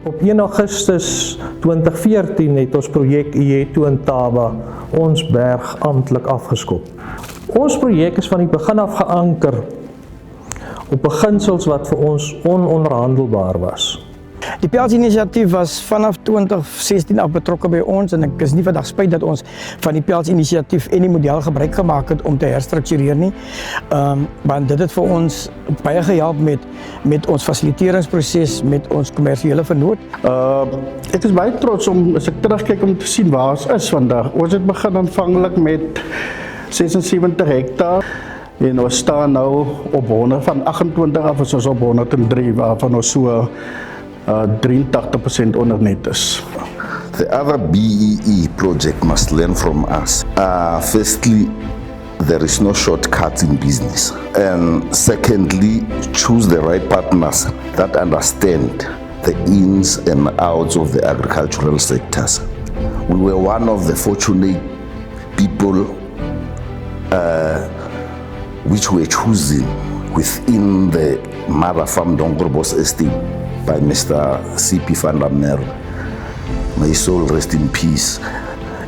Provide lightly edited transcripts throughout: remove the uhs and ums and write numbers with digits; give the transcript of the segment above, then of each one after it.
Op 1 Augustus 2014 het ons projek Iyeto in Taba ons berg amptelik afgeskop. Ons projek is van die begin af geanker op beginsels wat vir ons ononderhandelbaar was. Die Pels-inisiatief was vanaf 2016 af betrokke by ons en ek is nie vandag spyt dat ons van die Pels-inisiatief en die model gebruik gemaak het om te herstruktureer nie. Want dit het vir ons baie gehelp met ons fasiliteeringsproses, met ons kommersiële vernoot. Ek is baie trots as ek terugkyk om te sien waar ons is vandag. Ons het begin aanvanklik met 76 hektaar. En ons staan nou op 100, van 28 af is ons op 103, waarvan ons so 83% onder net is. The other BEE project must learn from us. Firstly, there is no shortcuts in business. And secondly, choose the right partners that understand the ins and outs of the agricultural sectors. We were one of the fortunate people which were chosen within the Mara Farm Dongorbos estate by Mr. C.P. van der Merwe. May soul rest in peace.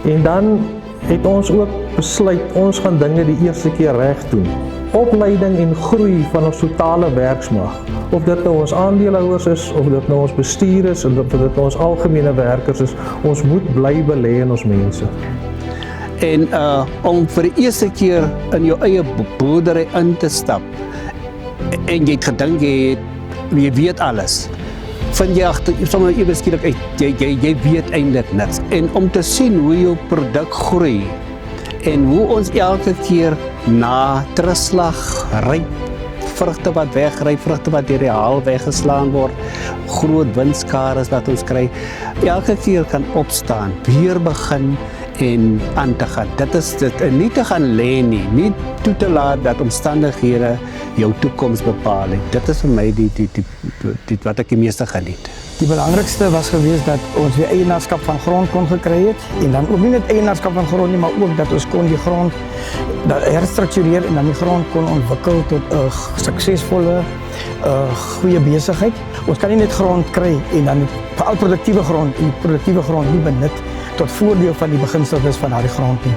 En dan het ons ook besluit, ons gaan dinge die eerste keer reg doen. Opleiding en groei van ons totale werksmag. Of dit nou ons aandeelhouers is, of dit nou ons bestuur is, of dit nou ons algemene werkers is, ons moet bly belê in ons mense. En om vir die eerste keer in jou eie boerdery in te stap en jy het gedink jy weet alles, vind jy agter sommer ewe skielik uit jy weet eintlik niks. En om te sien hoe jou produk groei en hoe ons elke keer na terugslag ryp vrugte wat wegry, vrugte wat deur die haal weggeslaan word, groot winskares wat ons kry, elke keer kan opstaan, weer begin en aan te gaan. Dit is dit, en nie te gaan lê nie toe te laat dat omstandighede jou toekoms bepaal het. Dit is vir my die wat ek die meeste geniet. Die belangrikste was geweest dat ons weer eienaarskap van grond kon gekry het en dan ook nie net eienaarskap van grond nie, maar ook dat ons kon die grond herstruktureer en dan die grond kon ontwikkel tot 'n suksesvolle goeie besigheid. Ons kan nie net grond kry en dan veral produktiewe grond en die produktiewe grond nie benut tot voordeel van die beginsels van daardie grond nie.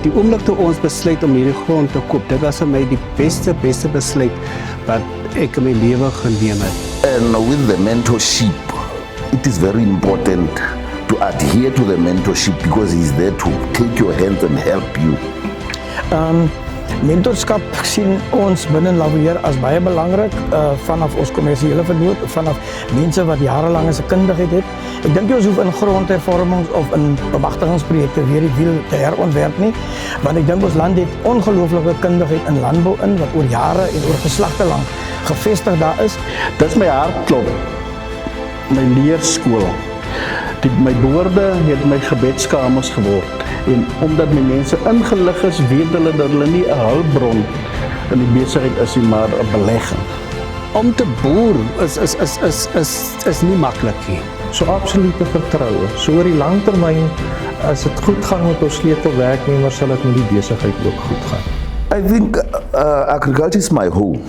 Die oomblik toe ons besluit om hierdie grond te koop, dit was vir my die beste besluit wat ek in my lewe geneem het. And with the mentorship, it is very important to adhere to the mentorship because he's there to take your hand and help you. Mentorskap sien ons binne Laboeer as baie belangrik vanaf ons kommersiële vernoot, vanaf mense wat jarelang as 'n kundigheid het. Ek dink jy ons hoef in grondhervormings of in bemagtigingsprojekte weer die wiel te herontwerp nie, want ek dink ons land het ongelooflike kundigheid in landbou wat oor jare en oor geslagte lank gevestig daar is. Dis my hartklop, my leerskool. My boorde het my gebedskamers geword. En omdat my mense ingelig is, weet hulle dat hulle nie 'n hulpbron in die besigheid is nie, maar 'n belegging. Om te boer is nie maklik nie. So absolute vertroue. So oor die lang termyn, as dit goed gaan met ons sleutelwerknemers, sal dit met die besigheid ook goed gaan. I think agriculture is my home.